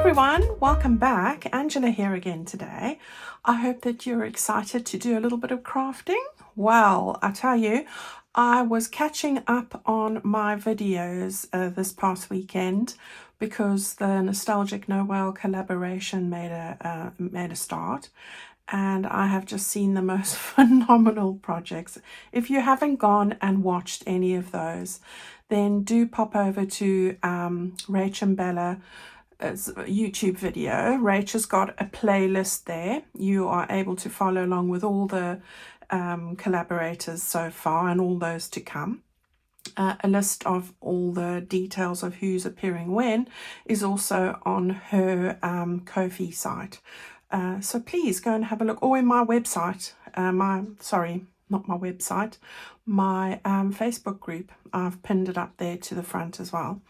everyone, welcome back. Angela here again today. I hope that you're excited to do a little bit of crafting. Well, I tell you, I was catching up on my videos this past weekend because the Nostalgic Noel collaboration made a start, and I have just seen the most phenomenal projects. If you haven't gone and watched any of those, then do pop over to Rach and Bella's YouTube video. Rach has got a playlist there. You are able to follow along with all the collaborators so far and all those to come. A list of all the details of who's appearing when is also on her Ko-fi site. So please go and have a look, or in my website, my Facebook group. I've pinned it up there to the front as well.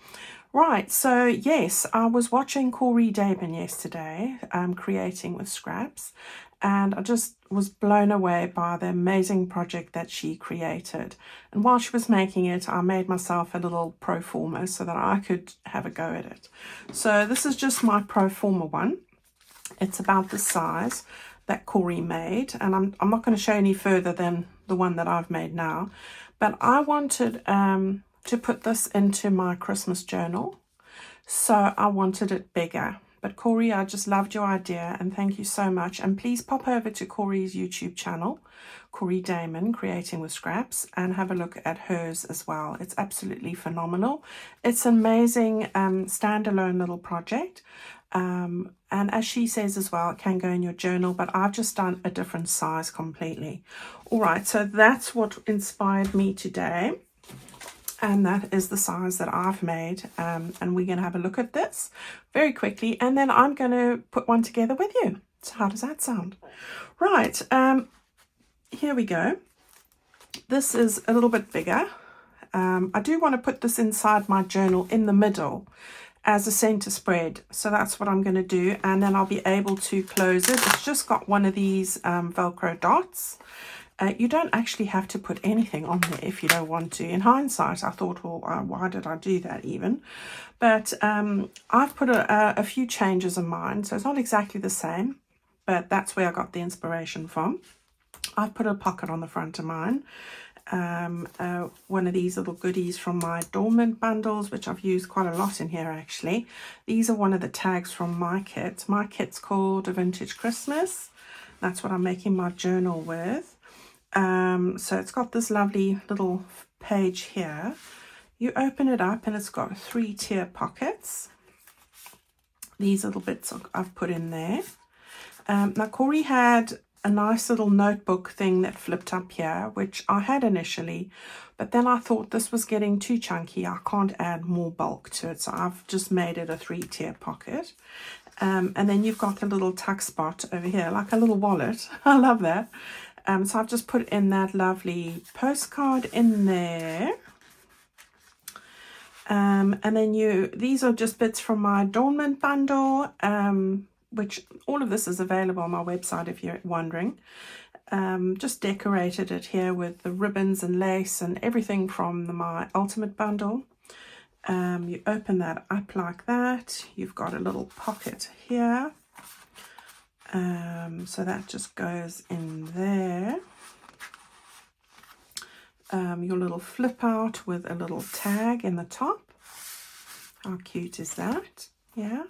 Right, so yes, I was watching Cori Dahmen yesterday, creating with scraps, and I just was blown away by the amazing project that she created. And while she was making it, I made myself a little pro forma so that I could have a go at it. So this is just my pro forma one. It's about the size that Cori made, and I'm not going to show any further than the one that I've made now, but I wanted to put this into my Christmas journal, so I wanted it bigger. But Cori, I just loved your idea, and thank you so much. And please pop over to Cori's YouTube channel, Cori Dahmen, Creating with Scraps, and have a look at hers as well. It's absolutely phenomenal. It's an amazing standalone little project. And as she says as well, it can go in your journal, but I've just done a different size completely. All right, so that's what inspired me today. And that is the size that I've made. And we're going to have a look at this very quickly. And then I'm going to put one together with you. So how does that sound? Right. Here we go. This is a little bit bigger. I do want to put this inside my journal in the middle as a center spread. So that's what I'm going to do. And then I'll be able to close it. It's just got one of these Velcro dots. You don't actually have to put anything on there if you don't want to. In hindsight, I thought, well, why did I do that even? But I've put a few changes in mine, so it's not exactly the same, but that's where I got the inspiration from. I've put a pocket on the front of mine. One of these little goodies from my dormant bundles, which I've used quite a lot in here actually. These are one of the tags from my kit. My kit's called A Vintage Christmas. That's what I'm making my journal with. So it's got this lovely little page here. You open it up and it's got 3-tier pockets. These little bits I've put in there. Now Cori had a nice little notebook thing that flipped up here, which I had initially, but then I thought this was getting too chunky. I can't add more bulk to it, so I've just made it a 3-tier pocket. And then you've got the little tuck spot over here, like a little wallet. I love that. So I've just put in that lovely postcard in there. And then these are just bits from my adornment bundle, which all of this is available on my website if you're wondering. Just decorated it here with the ribbons and lace and everything from my ultimate bundle. You open that up like that. You've got a little pocket here. So that just goes in there. Your little flip out with a little tag in the top. How cute is that? Yeah.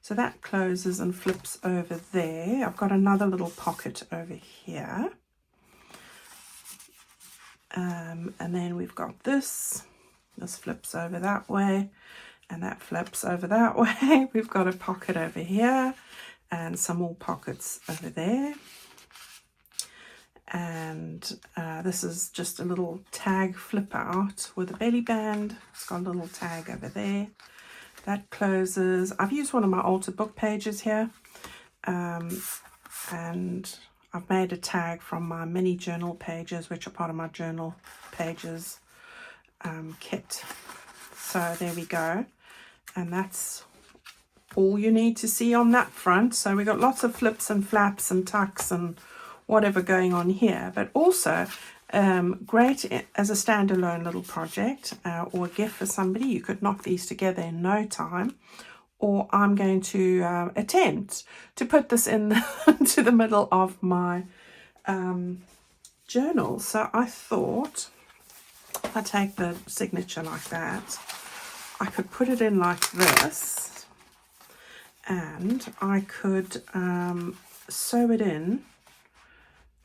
So that closes and flips over there. I've got another little pocket over here. And then we've got this. This flips over that way. And that flips over that way. We've got a pocket over here. And some more pockets over there. And this is just a little tag flip out with a belly band. It's got a little tag over there. That closes. I've used one of my altered book pages here. And I've made a tag from my mini journal pages, which are part of my journal pages kit. So there we go. And that's all you need to see on that front. So we've got lots of flips and flaps and tucks and whatever going on here, but also great as a standalone little project or a gift for somebody. You could knock these together in no time, or I'm going to attempt to put this in to the middle of my journal. So I thought if I take the signature like that, I could put it in like this, and I could sew it in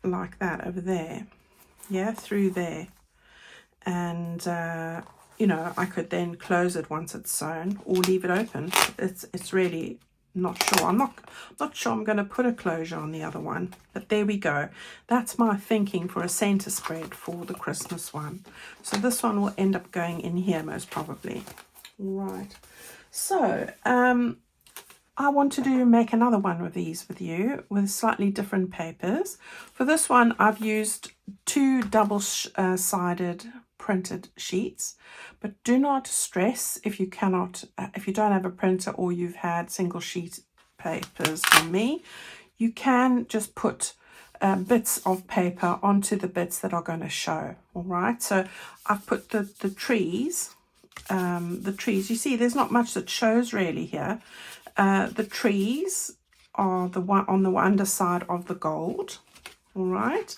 like that over there, yeah, through there. And you know, I could then close it once it's sewn, or leave it open. It's really not sure. I'm not sure I'm going to put a closure on the other one, but there we go. That's my thinking for a center spread for the Christmas one. So this one will end up going in here most probably. Right. So I want to make another one of these with you with slightly different papers. For this one, I've used 2 double-sided printed sheets, but do not stress if you cannot, if you don't have a printer or you've had single sheet papers from me, you can just put bits of paper onto the bits that are going to show. All right, so I've put the trees. You see there's not much that shows really here. The trees are the one on the underside of the gold, all right,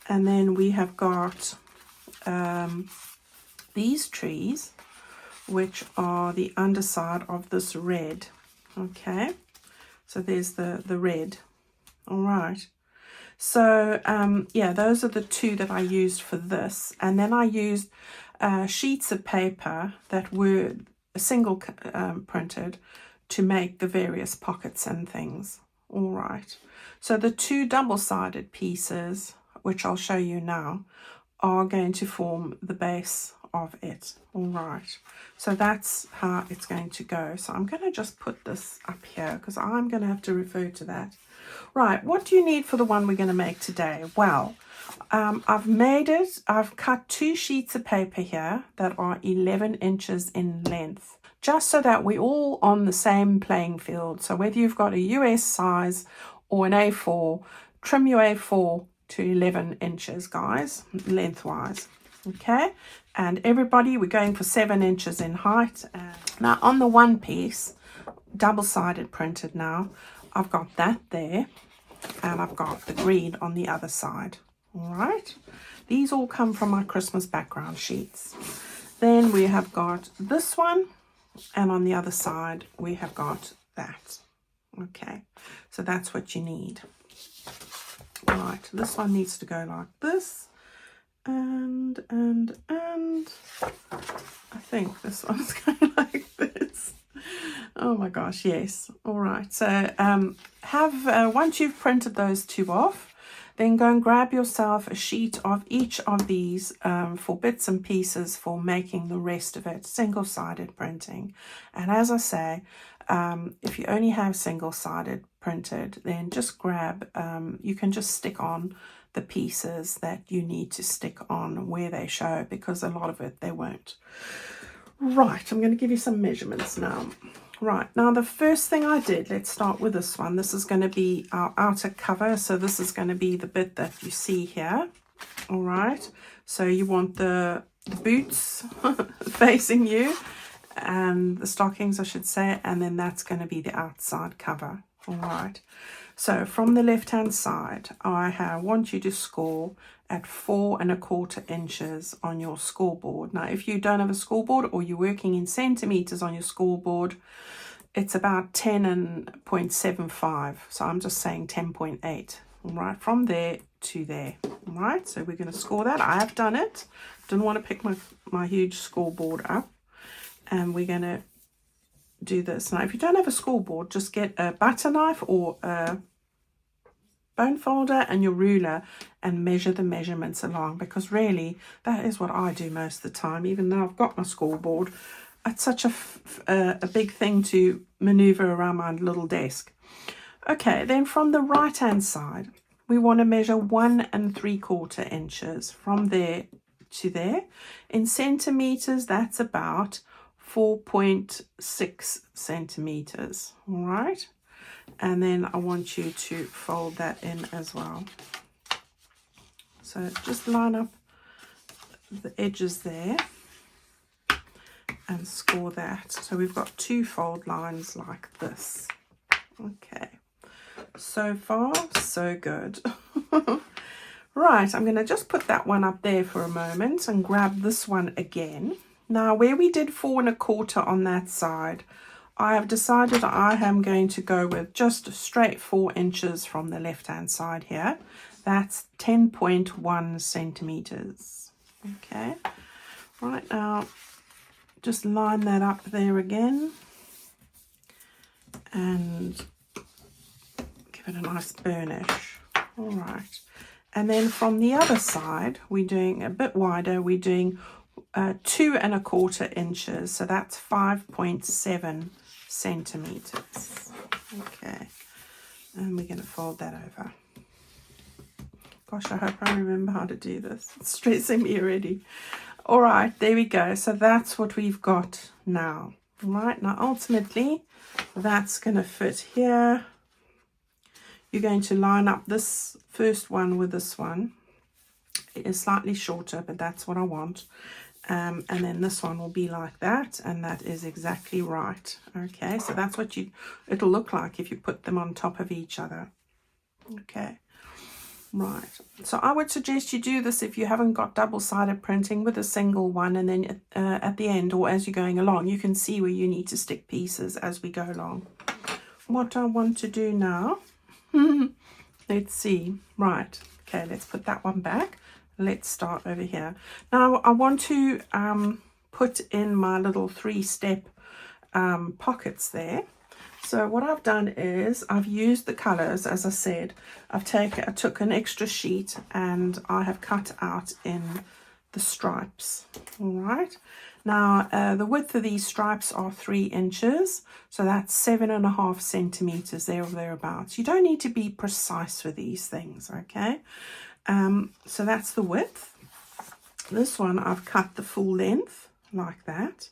and then we have got these trees, which are the underside of this red. Okay, so there's the red. All right, so yeah, those are the 2 that I used for this, and then I used sheets of paper that were single printed to make the various pockets and things. All right, so the 2 double-sided pieces, which I'll show you now, are going to form the base of it. All right, so that's how it's going to go. So I'm going to just put this up here because I'm going to have to refer to that. Right, what do you need for the one we're going to make today? Well, I've cut 2 sheets of paper here that are 11 inches in length, just so that we're all on the same playing field. So whether you've got a US size or an A4, trim your A4 to 11 inches, guys, lengthwise. Okay, and everybody, we're going for 7 inches in height. And now on the one piece, double-sided printed now, I've got that there, and I've got the green on the other side. All right, these all come from my Christmas background sheets. Then we have got this one, and on the other side we have got that. Okay, so that's what you need. All right, this one needs to go like this, and I think this one's going like this. Oh my gosh, yes. All right, so once you've printed those 2 off, then go and grab yourself a sheet of each of these for bits and pieces for making the rest of it, single-sided printing. And as I say, if you only have single-sided printed, then just grab, you can just stick on the pieces that you need to stick on where they show, because a lot of it they won't. Right, I'm going to give you some measurements now. Right, now the first thing I did, let's start with this one. This is going to be our outer cover, so this is going to be the bit that you see here. All right, so you want the boots facing you, and the stockings, I should say, and then that's going to be the outside cover. All right, so from the left hand side, I want you to score at 4 1/4 inches on your scoreboard. Now, if you don't have a scoreboard, or you're working in centimeters on your scoreboard, it's about 10.75. So I'm just saying 10.8. All right, from there to there. All right, so we're going to score that. I have done it. Didn't want to pick my huge scoreboard up, and we're going to do this. Now, if you don't have a scoreboard, just get a butter knife or a bone folder and your ruler and measure the measurements along, because really that is what I do most of the time. Even though I've got my scoreboard, it's such a big thing to maneuver around my little desk. Okay, then from the right hand side, we want to measure 1 3/4 inches from there to there. In centimeters, that's about 4.6 centimeters. All right, and then I want you to fold that in as well. So just line up the edges there, and score that. So we've got 2 fold lines like this. Okay, so far so good. Right, I'm going to just put that one up there for a moment and grab this one again. Now, where we did 4 1/4 on that side, I have decided I am going to go with just straight 4 inches from the left-hand side here. That's 10.1 centimeters. Okay, right now, just line that up there again and give it a nice burnish. All right. And then from the other side, we're doing a bit wider. We're doing 2 1/4 inches. So that's 5.7 centimeters. Okay. And we're going to fold that over. Gosh, I hope I remember how to do this. It's stressing me already. All right, there we go. So that's what we've got now. All right, now ultimately, that's going to fit here. You're going to line up this first one with this one. It is slightly shorter, but that's what I want. And then this one will be like that, and that is exactly right. Okay, so that's what it'll look like if you put them on top of each other. Okay, right. So I would suggest you do this if you haven't got double-sided printing with a single one, and then at the end or as you're going along, you can see where you need to stick pieces as we go along. What I want to do now, let's see. Right. Okay, let's put that one back. Let's start over here. Now I want to put in my little 3-step pockets there. So what I've done is I've used the colors, as I said. I took an extra sheet and I have cut out in the stripes. All right. Now the width of these stripes are 3 inches, so that's 7.5 centimeters there or thereabouts. You don't need to be precise with these things, okay? So that's the width. This one I've cut the full length like that.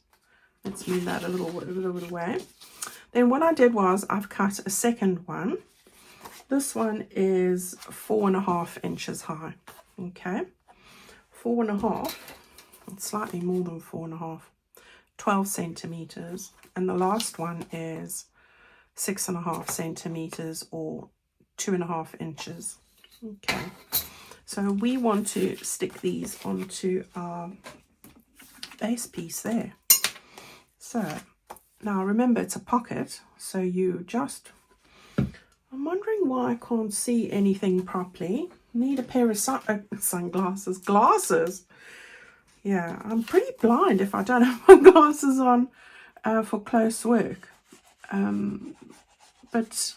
Let's move that a little bit away. Then what I did was I've cut a second one. This one is 4.5 inches high. Okay, 4.5. It's slightly more than 4.5. 12 centimeters, and the last one is 6.5 centimeters or 2.5 inches. Okay, so we want to stick these onto our base piece there. So now remember, it's a pocket, so you just, I'm wondering why I can't see anything properly. Need a pair of sunglasses. Glasses. Yeah, I'm pretty blind if I don't have my glasses on for close work. But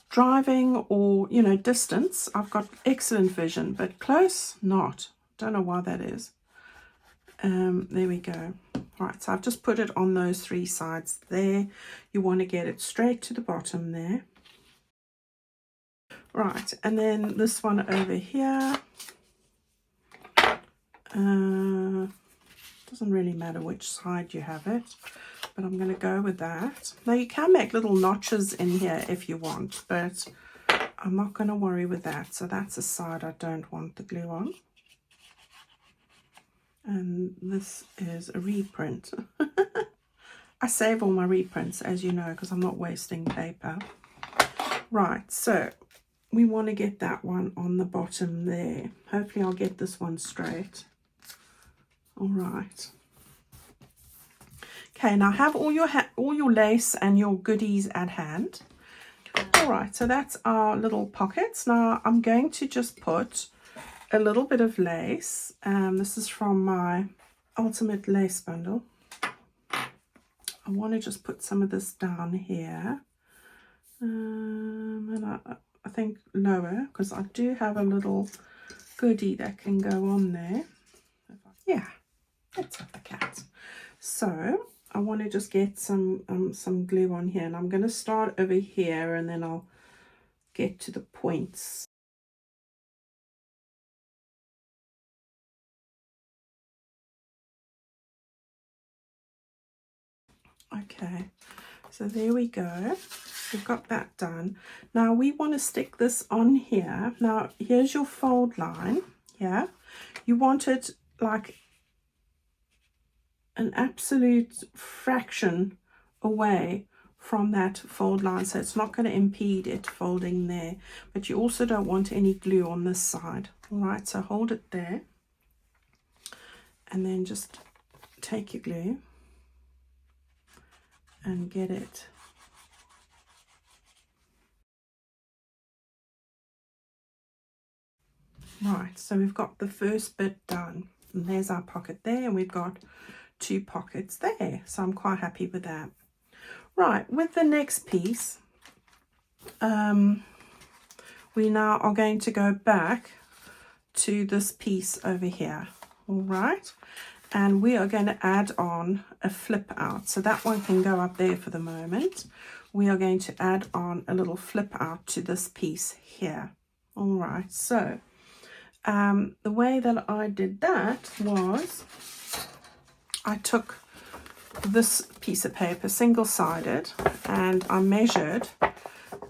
driving or, you know, distance, I've got excellent vision, but close, not. Don't know why that is. There we go. Right, so I've just put it on those 3 sides there. You want to get it straight to the bottom there. Right, and then this one over here. Doesn't really matter which side you have it, but I'm going to go with that. Now you can make little notches in here if you want, but I'm not going to worry with that. So that's the side I don't want the glue on. And this is a reprint. I save all my reprints, as you know, because I'm not wasting paper. Right, so we want to get that one on the bottom there. Hopefully I'll get this one straight. All right. Okay, now have all your lace and your goodies at hand. All right, so that's our little pockets. Now I'm going to just put a little bit of lace. This is from my Ultimate Lace Bundle. I want to just put some of this down here. And I think lower, because I do have a little goodie that can go on there. Yeah, let's have the cat. So I want to just get some glue on here, and I'm going to start over here and then I'll get to the points. Okay, so there we go. We've got that done. Now we want to stick this on here. Now here's your fold line. Yeah, you want it like an absolute fraction away from that fold line, so it's not going to impede it folding there, but you also don't want any glue on this side. All right, so hold it there and then just take your glue and get it right. So we've got the first bit done, and there's our pocket there, and we've got 2 pockets there, so I'm quite happy with that. Right, with the next piece, we now are going to go back to this piece over here. All right, and we are going to add on a flip out, so that one can go up there for the moment. We are going to add on a little flip out to this piece here. All right, so the way that I did that was I took this piece of paper, single-sided, and I measured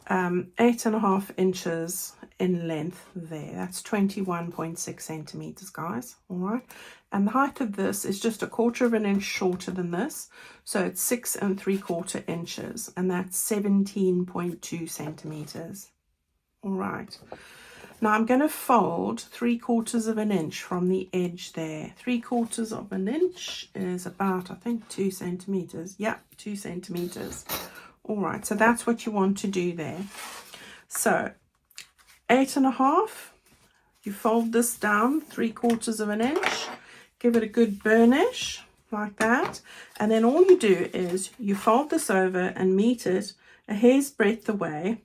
8.5 inches in length there. That's 21.6 centimeters, guys. All right, and the height of this is just 1/4 inch shorter than this, so it's 6 3/4 inches, and that's 17.2 centimeters. All right, now I'm going to fold 3/4 inch from the edge there. 3/4 inch is about, I think, 2 centimeters. Yeah, 2 centimeters. All right, so that's what you want to do there. So 8.5, you fold this down 3/4 inch, give it a good burnish like that, and then all you do is you fold this over and meet it a hair's breadth away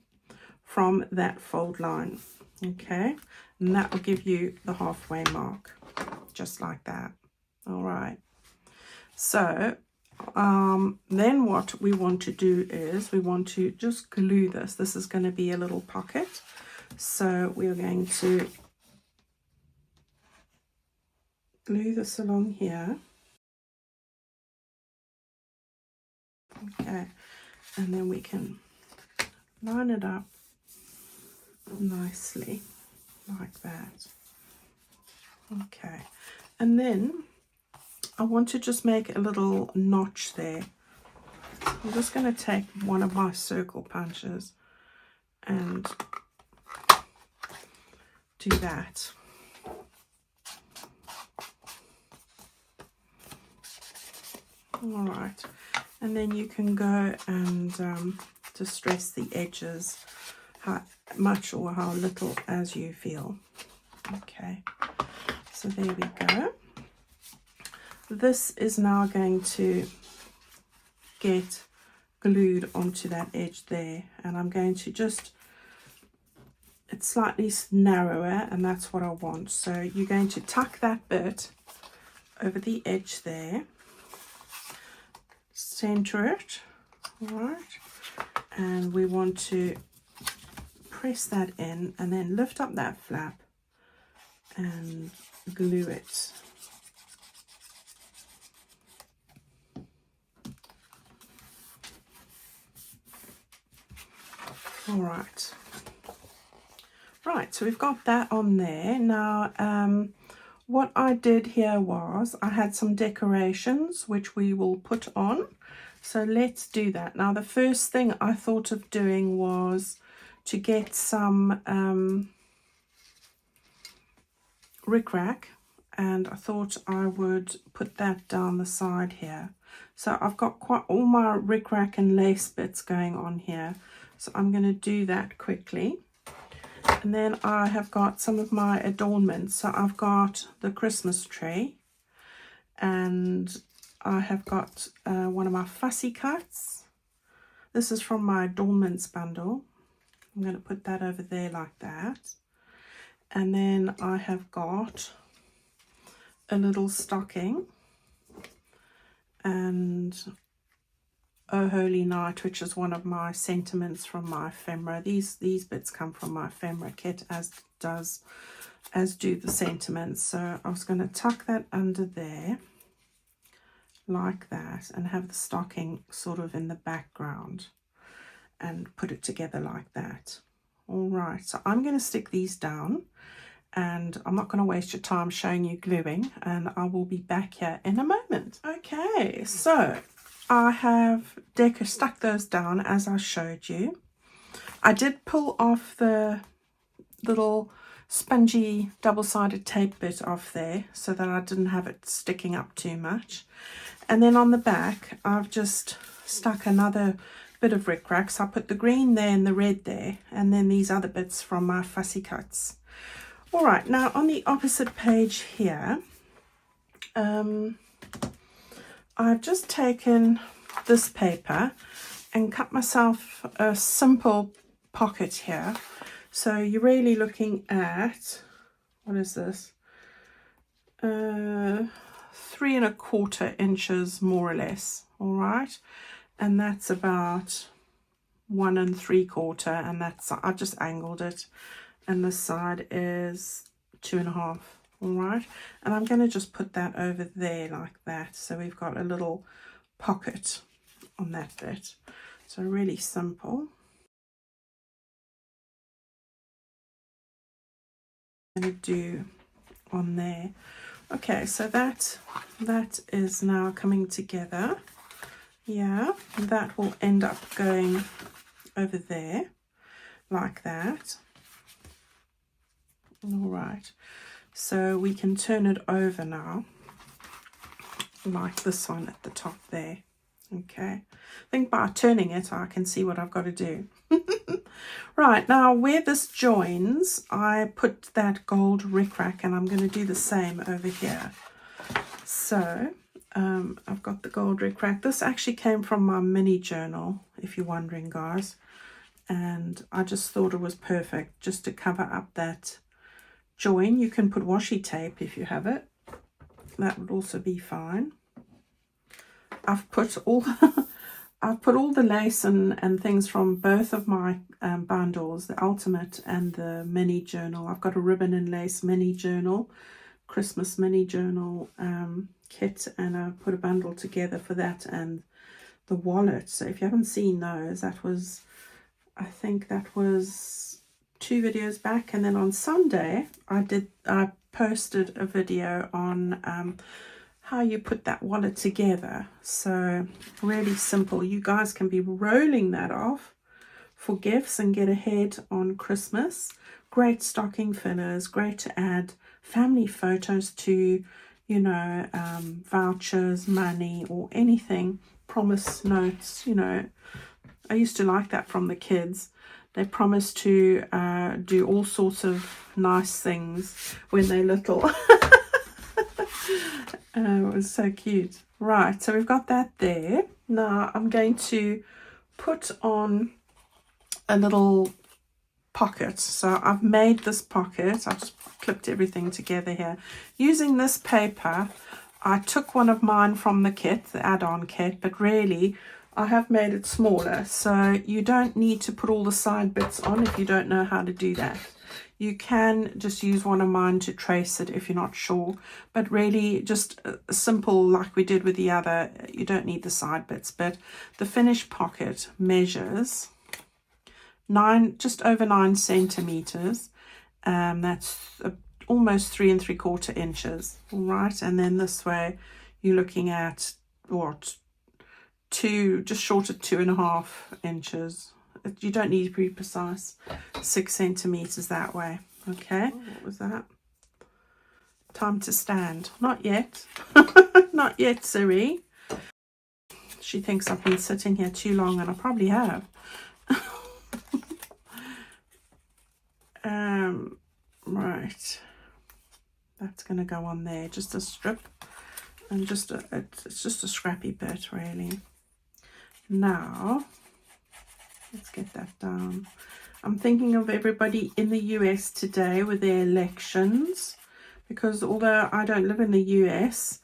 from that fold line. Okay, and that will give you the halfway mark, just like that. All right, so then what we want to do is we want to just glue this. This is going to be a little pocket, so we are going to glue this along here. Okay, and then we can line it up nicely like that. Okay, and then I want to just make a little notch there. I'm just going to take one of my circle punches and do that. All right, and then you can go and distress the edges how much or how little as you feel. Okay, so there we go. This is now going to get glued onto that edge there, and I'm going to just, it's slightly narrower, and that's what I want. So you're going to tuck that bit over the edge there, center it, all right, and we want to press that in and then lift up that flap and glue it. All right. Right, so we've got that on there. Now, what I did here was I had some decorations which we will put on. So let's do that. Now, the first thing I thought of doing was to get some rickrack, and I thought I would put that down the side here. So I've got quite all my rickrack and lace bits going on here. So I'm going to do that quickly. And then I have got some of my adornments. So I've got the Christmas tree, and I have got one of my fussy cuts. This is from my adornments bundle. I'm going to put that over there like that. And then I have got a little stocking and Oh Holy Night, which is one of my sentiments from my ephemera. These bits come from my ephemera kit, as do the sentiments. So I was going to tuck that under there like that and have the stocking sort of in the background and put it together like that. All right, so I'm going to stick these down, and I'm not going to waste your time showing you gluing, and I will be back here in a moment. Okay, so I have stuck those down as I showed you. I did pull off the little spongy double-sided tape bit off there so that I didn't have it sticking up too much. And then on the back I've just stuck another bit of rickrack. So I put the green there and the red there, and then these other bits from my fussy cuts. All right, now on the opposite page here, I've just taken this paper and cut myself a simple pocket here. So you're really looking at, what is this? 3 1/4 inches more or less. All right, and that's about 1 3/4, and that's, I just angled it, and this side is 2 1/2. All right, and I'm going to just put that over there like that, so we've got a little pocket on that bit. So really simple. I'm going to do on there. Okay, so that is now coming together. Yeah, that will end up going over there like that. All right, so we can turn it over now like this one at the top there. Okay, I think by turning it I can see what I've got to do. Right, now where this joins, I put that gold rickrack, and I'm going to do the same over here. So I've got the gold rickrack. This actually came from my mini journal, if you're wondering, guys, and I just thought it was perfect just to cover up that join. You can put washi tape if you have it, that would also be fine. I've put all the lace and things from both of my bundles, the Ultimate and the Mini Journal. I've got a ribbon and lace mini journal, Christmas mini journal kit, and I put a bundle together for that and the wallet. So if you haven't seen those, that was, I think that was 2 videos back. And then on Sunday I posted a video on how you put that wallet together. So really simple. You guys can be rolling that off for gifts and get ahead on Christmas. Great stocking fillers, great to add family photos to, you know, vouchers, money, or anything, promise notes. You know, I used to like that from the kids. They promise to do all sorts of nice things when they're little. It was so cute. Right, so we've got that there. Now I'm going to put on a little pocket. So I've made this pocket. I just clipped everything together here. Using this paper, I took one of mine from the kit, the add-on kit, but really I have made it smaller. So you don't need to put all the side bits on if you don't know how to do that. You can just use one of mine to trace it if you're not sure, but really just simple like we did with the other. You don't need the side bits, but the finished pocket measures just over 9 centimeters. That's almost 3 3/4 inches. All right, and then this way you're looking at what, just short of 2 1/2 inches. You don't need to be precise. 6 centimeters that way. Okay, what was that? Time to stand. Not yet. Not yet, Siri. She thinks I've been sitting here too long, and I probably have. Right. That's going to go on there. Just a strip, and it's just a scrappy bit, really. Now, let's get that down. I'm thinking of everybody in the US today with their elections, because although I don't live in the US,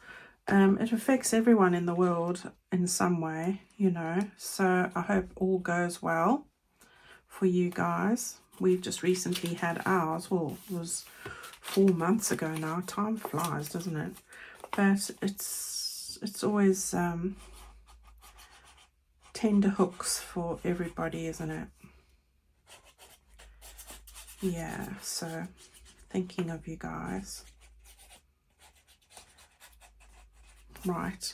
it affects everyone in the world in some way, you know. So I hope all goes well for you guys. We've just recently had ours. Well, it was 4 months ago now. Time flies, doesn't it? But it's always tender hooks for everybody, isn't it? Yeah, so thinking of you guys. Right.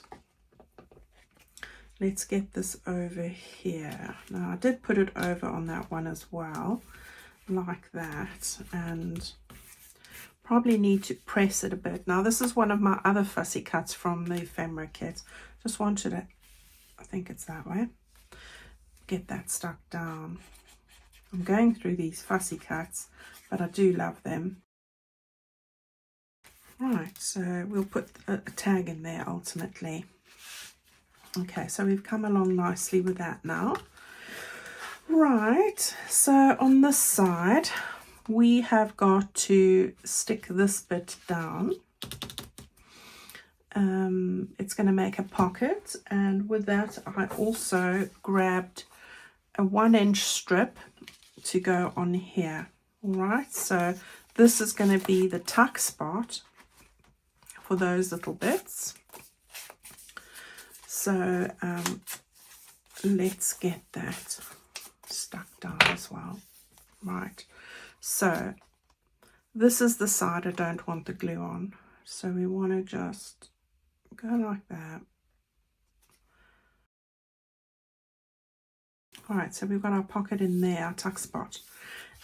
Let's get this over here. Now I did put it over on that one as well, like that, and probably need to press it a bit. Now this is one of my other fussy cuts from the ephemera kit. Just wanted to, I think it's that way, get that stuck down. I'm going through these fussy cuts, but I do love them. Right, so we'll put a tag in there ultimately. Okay, so we've come along nicely with that now. Right, so on this side, we have got to stick this bit down. It's going to make a pocket, and with that I also grabbed a 1-inch strip to go on here. All right, so this is going to be the tuck spot for those little bits. So let's get that stuck down as well. Right, so this is the side I don't want the glue on, so we want to just go like that. All right, so we've got our pocket in there, our tuck spot,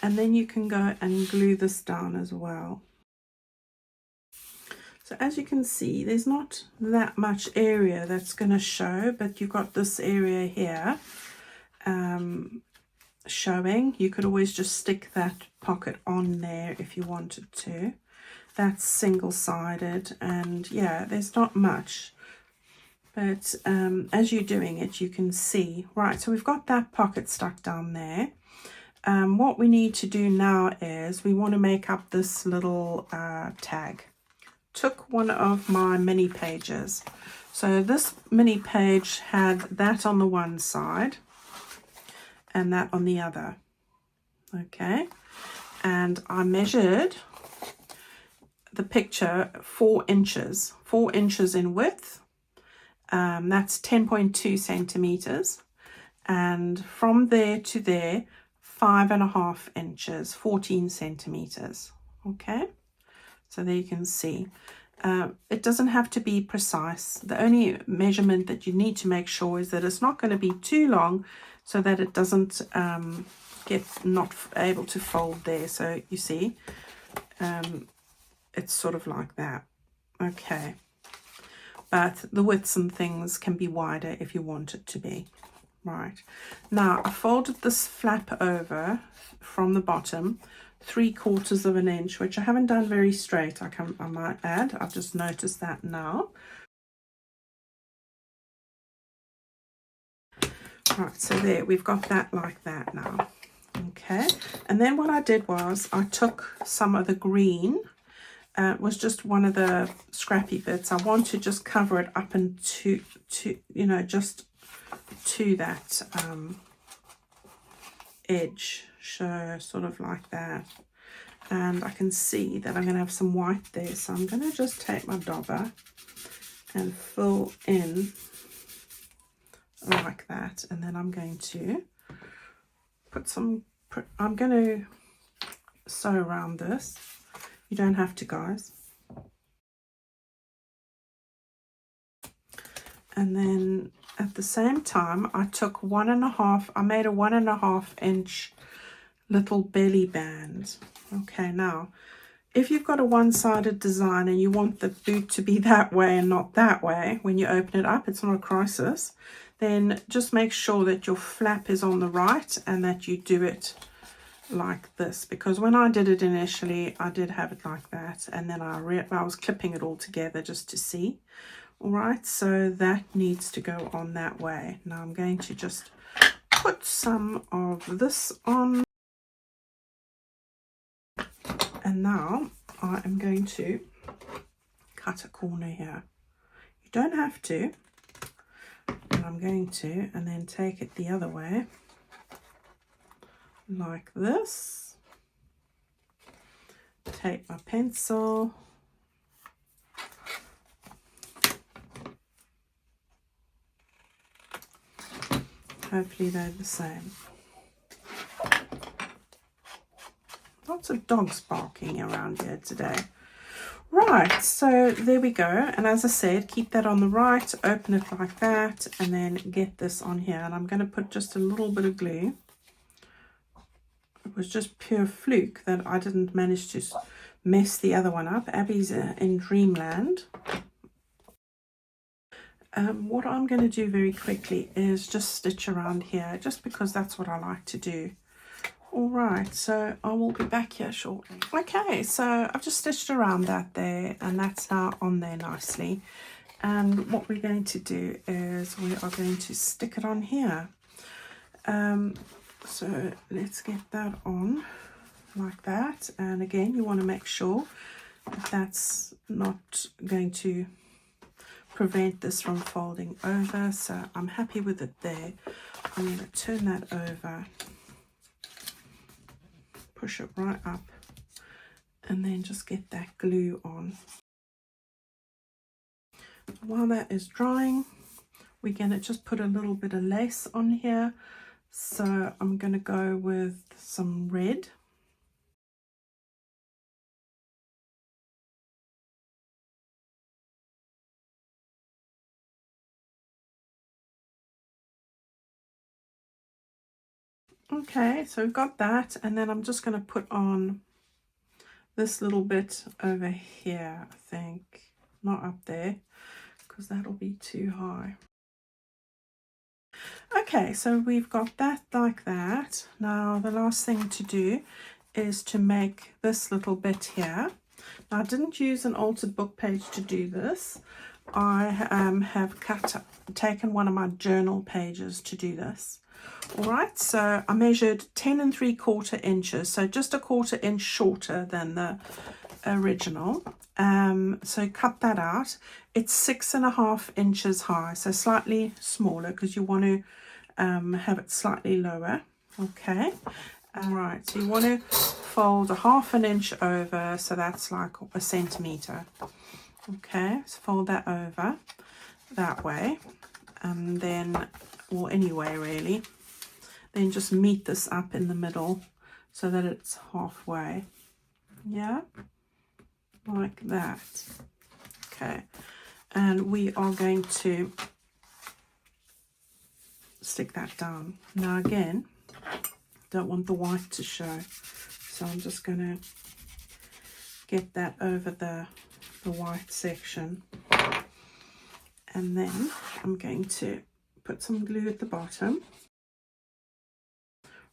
and then you can go and glue this down as well. So as you can see, there's not that much area that's going to show, but you've got this area here showing. You could always just stick that pocket on there if you wanted to. That's single-sided, and yeah, there's not much, but as you're doing it, you can see. Right, so we've got that pocket stuck down there. What we need to do now is we want to make up this little tag. Took one of my mini pages. So this mini page had that on the one side and that on the other. Okay, and I measured the picture 4 inches, 4 inches in width. That's 10.2 centimeters, and from there to there 5.5 inches, 14 centimeters. Okay, so there you can see. It doesn't have to be precise. The only measurement that you need to make sure is that it's not going to be too long, so that it doesn't get not able to fold there. So you see, it's sort of like that. Okay, but the widths and things can be wider if you want it to be. Right, now I folded this flap over from the bottom 3/4 of an inch, which I haven't done very straight, I might add. I've just noticed that now. Right, so there, we've got that like that now. Okay, and then what I did was I took some of the green. It was just one of the scrappy bits. I want to just cover it up and to you know, just to that edge, so sort of like that. And I can see that I'm going to have some white there, so I'm going to just take my dauber and fill in like that, and then I'm going to put some, I'm going to sew around this. You don't have to, guys. And then at the same time, I took 1.5, I made a 1.5 inch little belly band. Okay, now if you've got a one-sided design and you want the boot to be that way and not that way, when you open it up, it's not a crisis, then just make sure that your flap is on the right and that you do it like this, because when I did it initially, I did have it like that, and then I was clipping it all together just to see. All right, so that needs to go on that way. Now I'm going to just put some of this on, and now I am going to cut a corner here. You don't have to, but I'm going to, and then take it the other way like this. Take my pencil, hopefully they're the same. Lots of dogs barking around here today. Right, so there we go. And as I said, keep that on the right, open it like that, and then get this on here. And I'm going to put just a little bit of glue. It was just pure fluke that I didn't manage to mess the other one up. Abby's in dreamland. What I'm going to do very quickly is just stitch around here, just because that's what I like to do. All right, so I will be back here shortly. Okay, so I've just stitched around that there, and that's now on there nicely. And what we're going to do is we are going to stick it on here. So let's get that on like that. And again, you want to make sure that that's not going to prevent this from folding over. So I'm happy with it there. I'm going to turn that over, push it right up, and then just get that glue on. While that is drying, we're going to just put a little bit of lace on here. So I'm going to go with some red. Okay, so we've got that, and then I'm just going to put on this little bit over here, I think. Not up there, because that'll be too high. Okay, so we've got that like that. Now the last thing to do is to make this little bit here. Now, I didn't use an altered book page to do this. I have taken one of my journal pages to do this. All right, so I measured 10 3/4 inches, so just a 1/4 inch shorter than the original. So cut that out. It's 6.5 inches high, so slightly smaller because you want to have it slightly lower. Okay, all right, so you want to fold 1/2 inch over, so that's like a centimeter. Okay, so fold that over that way, and then, or anyway really, then just meet this up in the middle so that it's halfway. Yeah, like that. Okay, and we are going to stick that down. Now again, don't want the white to show, so I'm just going to get that over the white section, and then I'm going to put some glue at the bottom.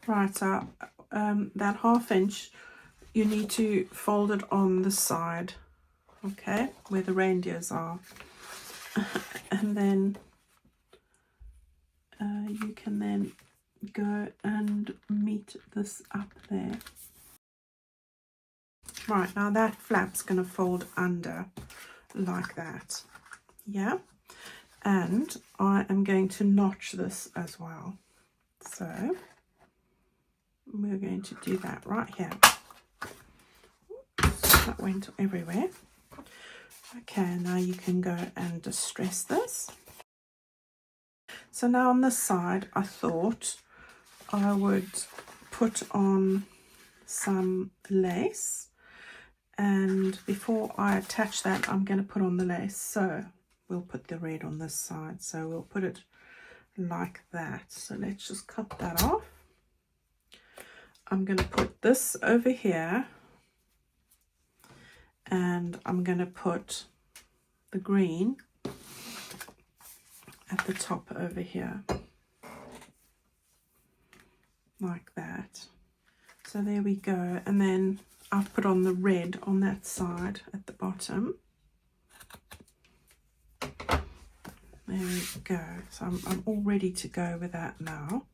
Right, so that 1/2 inch, you need to fold it on the side, okay, where the reindeers are, and then you can then go and meet this up there. Right, now that flap's going to fold under like that, yeah, and I am going to notch this as well, so we're going to do that right here. Oops, that went everywhere. Okay, now you can go and distress this. So now on this side, I thought I would put on some lace, and before I attach that, I'm going to put on the lace. So we'll put the red on this side, so we'll put it like that. So let's just cut that off. I'm going to put this over here, and I'm going to put the green at the top over here, like that. So there we go, and then I'll put on the red on that side at the bottom. There we go. So I'm all ready to go with that now.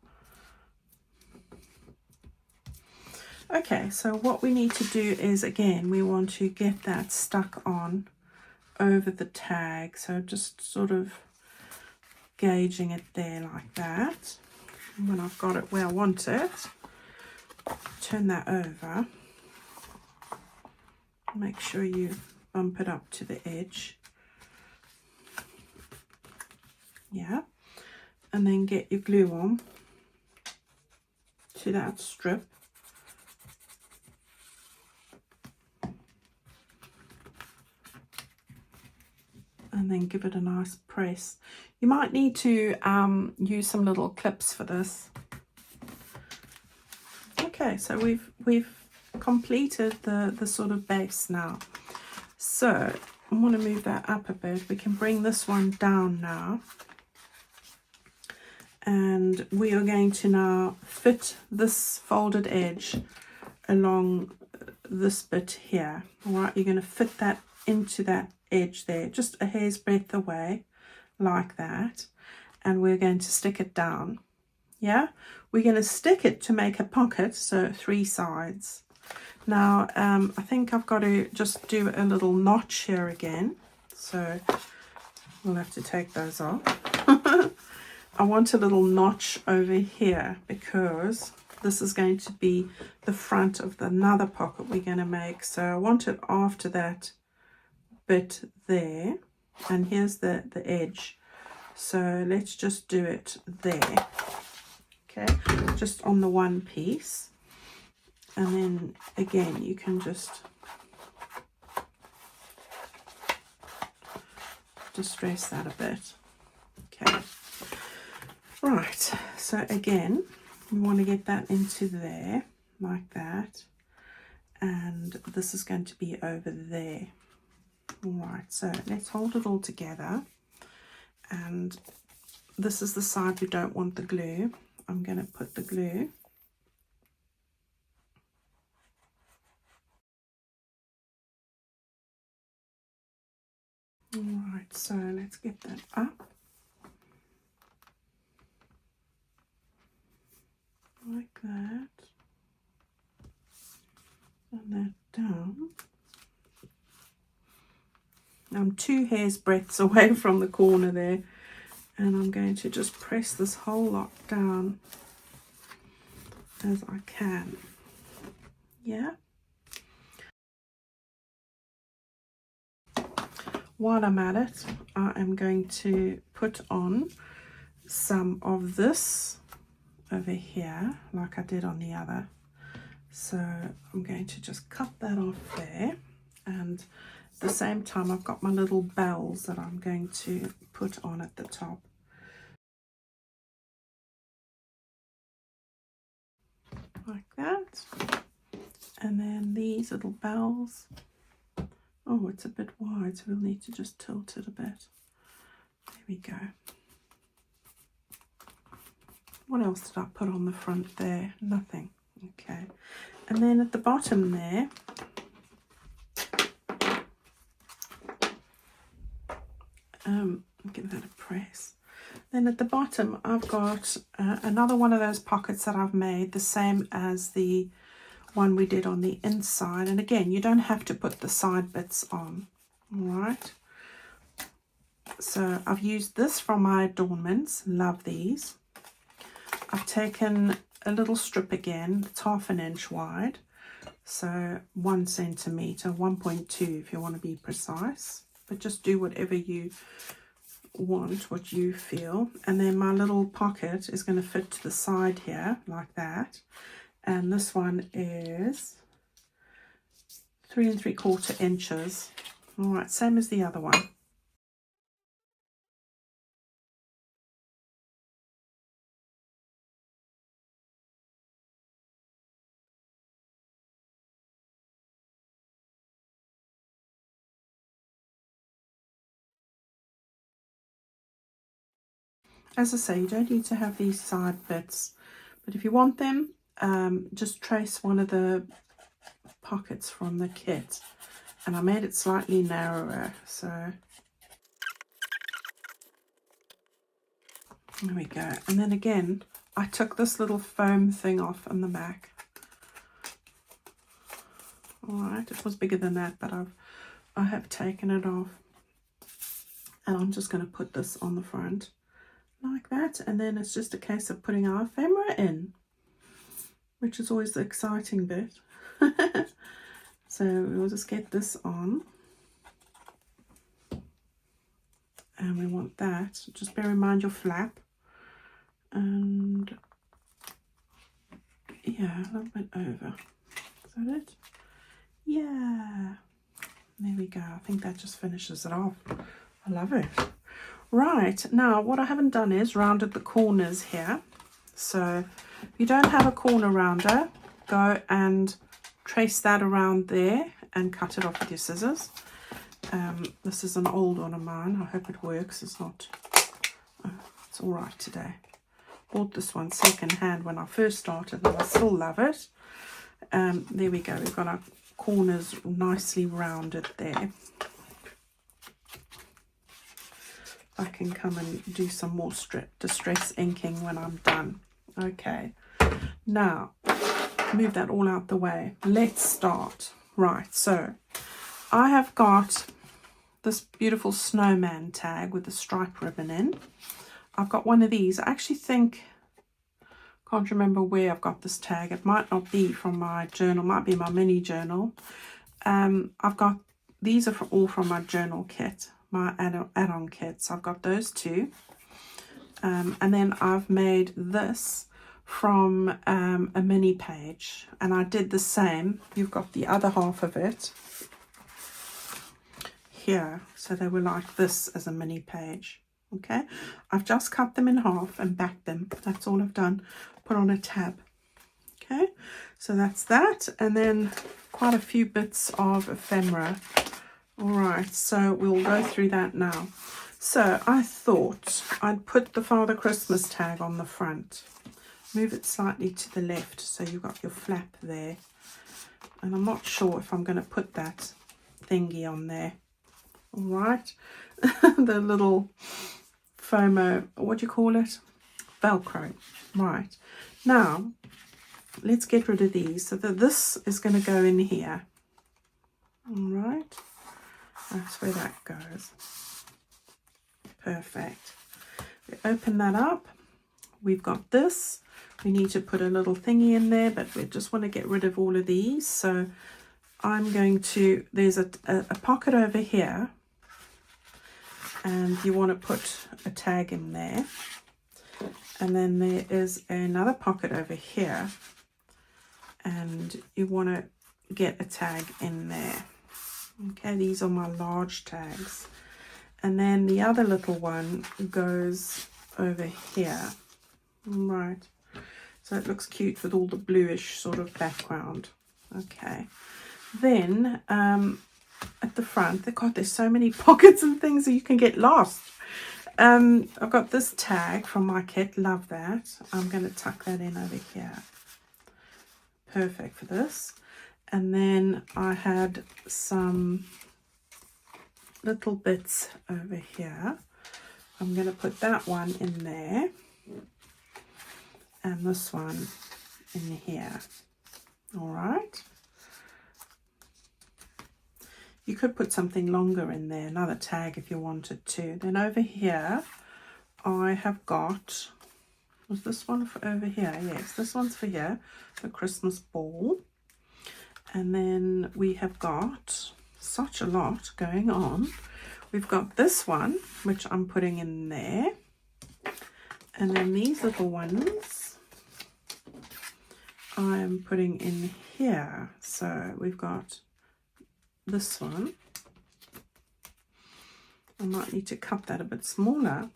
Okay, so what we need to do is, again, we want to get that stuck on over the tag. So just sort of gauging it there like that. And when I've got it where I want it, turn that over. Make sure you bump it up to the edge. Yeah, and then get your glue on to that strip. and then give it a nice press. You might need to use some little clips for this. Okay, so we've completed the sort of base now. So I want to move that up a bit. We can bring this one down now. And we are going to now fit this folded edge along this bit here. All right, you're going to fit that into that edge there, just a hair's breadth away, like that. And we're going to stick it down. Yeah, we're going to stick it to make a pocket, so 3 sides. Now, I think I've got to just do a little notch here again. So we'll have to take those off. I want a little notch over here because this is going to be the front of another pocket we're going to make. So I want it after that bit there. And here's the edge. So let's just do it there. Okay, just on the one piece. And then again, you can just distress that a bit. Okay. Right, so again, we want to get that into there, like that. And this is going to be over there. All right, so let's hold it all together. And this is the side we don't want the glue. I'm going to put the glue. All right, so let's get that up. Like that. And that down. I'm 2 hair's breadths away from the corner there. And I'm going to just press this whole lot down as I can. Yeah. While I'm at it, I am going to put on some of this over here, like I did on the other. So I'm going to just cut that off there. And at the same time, I've got my little bells that I'm going to put on at the top. Like that. And then these little bells. Oh, it's a bit wide, so we'll need to just tilt it a bit. There we go. What else did I put on the front there? Nothing. Okay. And then at the bottom there, give that a press. Then at the bottom, I've got another one of those pockets that I've made, the same as the one we did on the inside. And again, you don't have to put the side bits on. All right. So I've used this from my adornments. Love these. I've taken a little strip again. It's 1/2 inch wide. So 1 centimeter, 1.2 if you want to be precise. But just do whatever you want, what you feel. And then my little pocket is going to fit to the side here, like that. And this one is 3 3/4 inches. All right, same as the other one. As I say, you don't need to have these side bits, but if you want them, just trace one of the pockets from the kit. And I made it slightly narrower, so there we go. And then again, I took this little foam thing off on the back. All right, it was bigger than that, but I have taken it off. And I'm just going to put this on the front like that. And then it's just a case of putting our ephemera in, which is always the exciting bit. So we'll just get this on. And we want that. Just bear in mind your flap. And yeah, a little bit over. Is that it? Yeah. There we go. I think that just finishes it off. I love it. Right, now what I haven't done is rounded the corners here. So if you don't have a corner rounder, go and trace that around there and cut it off with your scissors. This is an old one of mine. I hope it works. It's not, it's all right today. Bought this one second hand when I first started and I still love it. There we go. We've got our corners nicely rounded there. I can come and do some more distress inking when I'm done. Okay, now move that all out the way. Let's start. Right, so I have got this beautiful snowman tag with the stripe ribbon in. I've got one of these. I actually think, can't remember where I've got this tag. It might not be from my journal, might be my mini journal. I've got, these are all from my journal kit, my add-on kits. I've got those two. And then I've made this from a mini page. And I did the same. You've got the other half of it here. So they were like this as a mini page. Okay, I've just cut them in half and backed them. That's all I've done. Put on a tab. Okay, so that's that. And then quite a few bits of ephemera. All right, so we'll go through that now. So I thought I'd put the Father Christmas tag on the front. Move it slightly to the left so you've got your flap there. And I'm not sure if I'm going to put that thingy on there. All right, the little FOMO, what do you call it? Velcro. Right, now let's get rid of these so that this is going to go in here. All right, that's where that goes. Perfect. We open that up. We've got this. We need to put a little thingy in there, but we just want to get rid of all of these. So I'm going to, there's a pocket over here. And you want to put a tag in there. And then there is another pocket over here. And you want to get a tag in there. Okay, these are my large tags. And then the other little one goes over here. Right. So it looks cute with all the bluish sort of background. Okay. Then, at the front, God, there's so many pockets and things that you can get lost. I've got this tag from my kit. Love that. I'm going to tuck that in over here. Perfect for this. And then I had some little bits over here. I'm going to put that one in there. And this one in here. All right. You could put something longer in there, another tag if you wanted to. Then over here, I have got, was this one for over here? Yes, this one's for here, the Christmas ball. And then we have got such a lot going on. We've got this one, which I'm putting in there. And then these little ones, I'm putting in here. So we've got this one. I might need to cut that a bit smaller.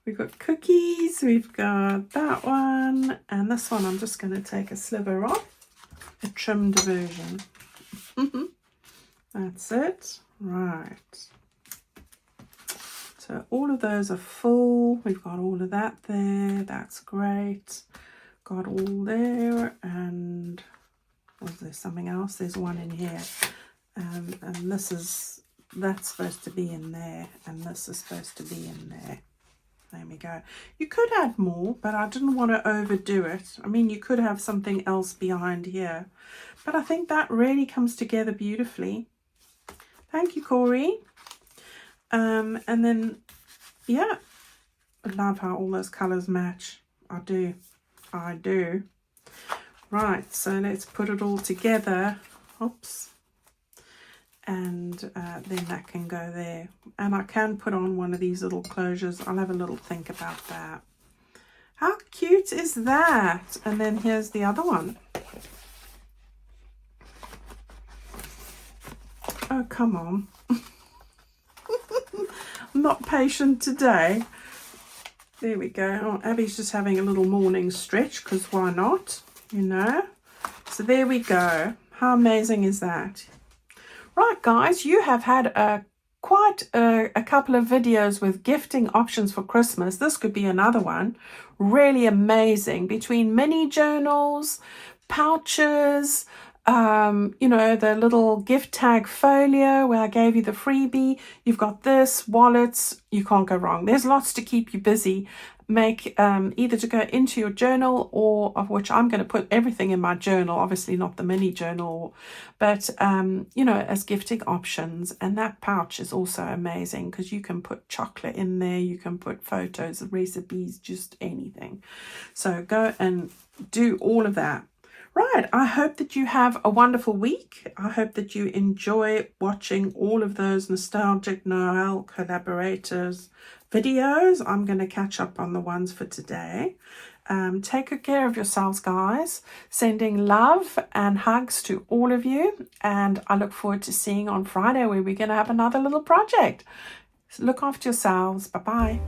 We've got cookies, we've got that one, and this one I'm just going to take a sliver off, a trimmed version. That's it. Right. So all of those are full. We've got all of that there. That's great. Got all there. And was there something else? There's one in here. And that's supposed to be in there. And this is supposed to be in there. There we go. You could add more, but I didn't want to overdo it. I mean, you could have something else behind here. But I think that really comes together beautifully. Thank you, Cori. And then, yeah, I love how all those colours match. I do. Right, so let's put it all together. Oops. And then that can go there. And I can put on one of these little closures. I'll have a little think about that. How cute is that? And then here's the other one. Oh, come on. I'm not patient today. There we go. Oh, Abby's just having a little morning stretch, because why not, you know? So there we go. How amazing is that? Right, guys, you have had quite a couple of videos with gifting options for Christmas. This could be another one. Really amazing. Between mini journals, pouches, you know, the little gift tag folio where I gave you the freebie. You've got this, wallets. You can't go wrong. There's lots to keep you busy. Make either to go into your journal, or of which I'm going to put everything in my journal, obviously not the mini journal, but you know, as gifting options. And that pouch is also amazing because you can put chocolate in there, you can put photos, recipes, just anything. So go and do all of that. Right, I hope that you have a wonderful week. I hope that you enjoy watching all of those nostalgic Noel collaborators videos. I'm going to catch up on the ones for today. Take good care of yourselves, guys. Sending love and hugs to all of you. And I look forward to seeing on Friday where we're going to have another little project. So look after yourselves. Bye-bye.